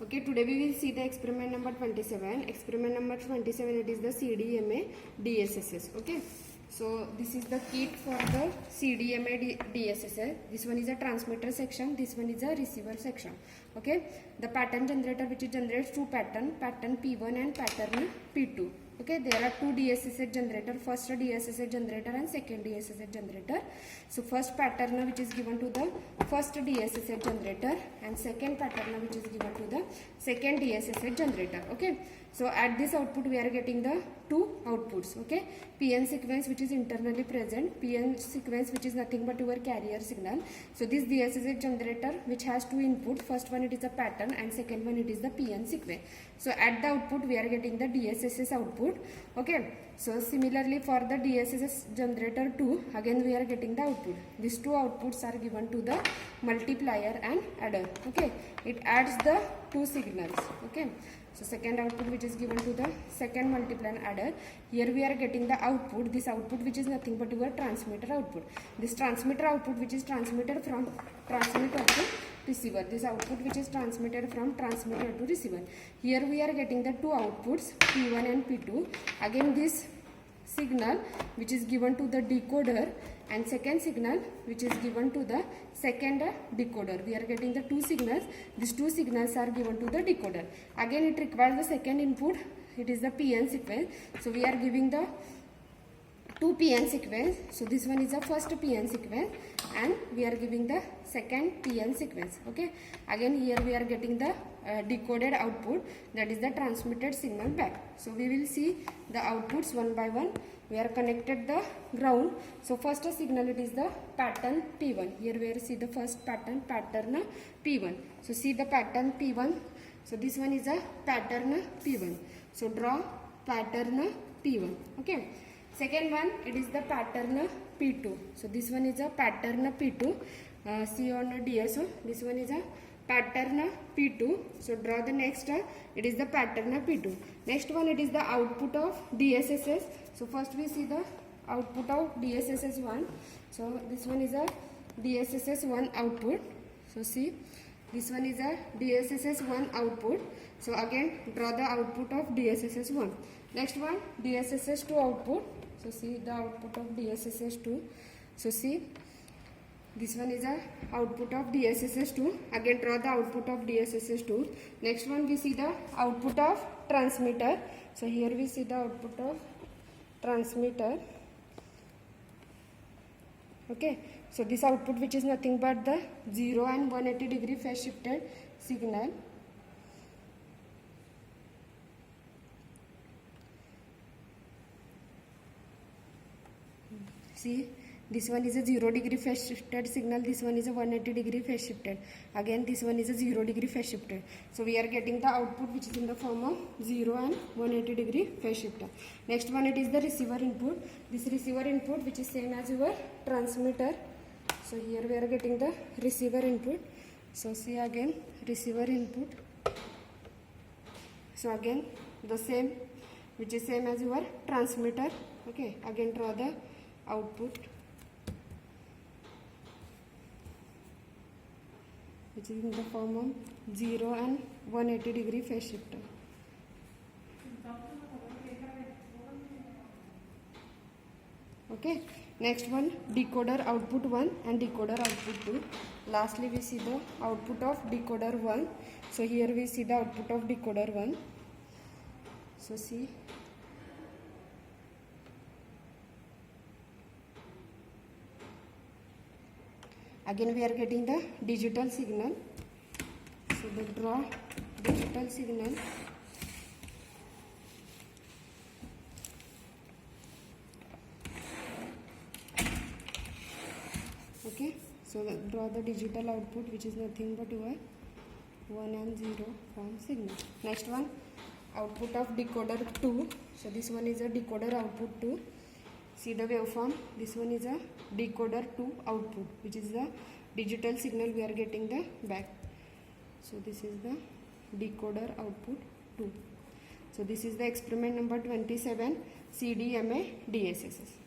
Okay, today we will see the experiment number 27. Experiment number 27, it is the CDMA DSSS. Okay, so this is the kit for the CDMA DSSS. This one is a transmitter section, this one is a receiver section. Okay, the pattern generator which generates two pattern P1 and pattern P2. Okay, there are two DSSS generator, first DSSS generator and second DSSS generator. So first pattern which is given to the first DSSS generator and second pattern which is given to the second DSSS generator. Okay, so at this output we are getting the two outputs. Okay, PN sequence which is internally present, PN sequence which is nothing but your carrier signal. So this DSSS generator which has two input, first one it is a pattern and second one it is the PN sequence. So at the output we are getting the DSSS output. Okay, so similarly for the DSSS generator 2, again we are getting the output. These two outputs are given to the multiplier and adder. Okay, it adds the two signals. Okay, so second output which is given to the second multiplier and adder. Here we are getting the output, this output which is nothing but your transmitter output. This transmitter output which is transmitted from transmitter to receiver. This output which is transmitted from transmitter to receiver. Here we are getting the two outputs P1 and P2. Again this signal which is given to the decoder and second signal which is given to the second decoder. We are getting the two signals. These two signals are given to the decoder. Again it requires the second input. It is the PN sequence. So we are giving the two PN sequence. So this one is the first PN sequence and we are giving the second PN sequence. Okay, again here we are getting the decoded output, that is the transmitted signal back. So we will see the outputs one by one. We are connected the ground. So first signal it is the pattern P1. Here we see the first pattern P1. So see the pattern P1. So this one is a pattern P1. So draw pattern P1. Okay, second one it is the pattern P2. So this one is a pattern P2. See on DSO, this one is a pattern P2. So draw the next, it is the pattern P2. Next one it is the output of DSSS. So first we see the output of DSSS 1. So this one is a DSSS 1 output. So see, this one is a DSSS 1 output. So again draw the output of DSSS 1. Next one DSSS 2 output. So see the output of DSSS 2. So see, this one is a output of DSSS 2. Again draw the output of DSSS 2. Next one we see the output of transmitter. So here we see the output of transmitter. Okay, so this output which is nothing but the 0 and 180 degree phase shifted signal. See, this one is a 0 degree phase shifted signal, this one is a 180 degree phase shifted. Again this one is a 0 degree phase shifted. So we are getting the output which is in the form of 0 and 180 degree phase shifted. Next one it is the receiver input. This receiver input which is same as your transmitter. So here we are getting the receiver input. So see again receiver input. So again the same which is same as your transmitter. Okay, again draw the output which is in the form of 0 and 180 degree phase shifter. Okay, next one decoder output 1 and decoder output 2. Lastly we see the output of decoder 1. So here we see the output of decoder 1. So see, again we are getting the digital signal. So the draw digital signal. Okay, so draw the digital output which is nothing but your 1 and 0 from signal. Next one output of decoder 2. So this one is a decoder output 2. See the waveform, this one is a decoder 2 output which is the digital signal we are getting the back. So this is the decoder output 2. So this is the experiment number 27 CDMA DSSS.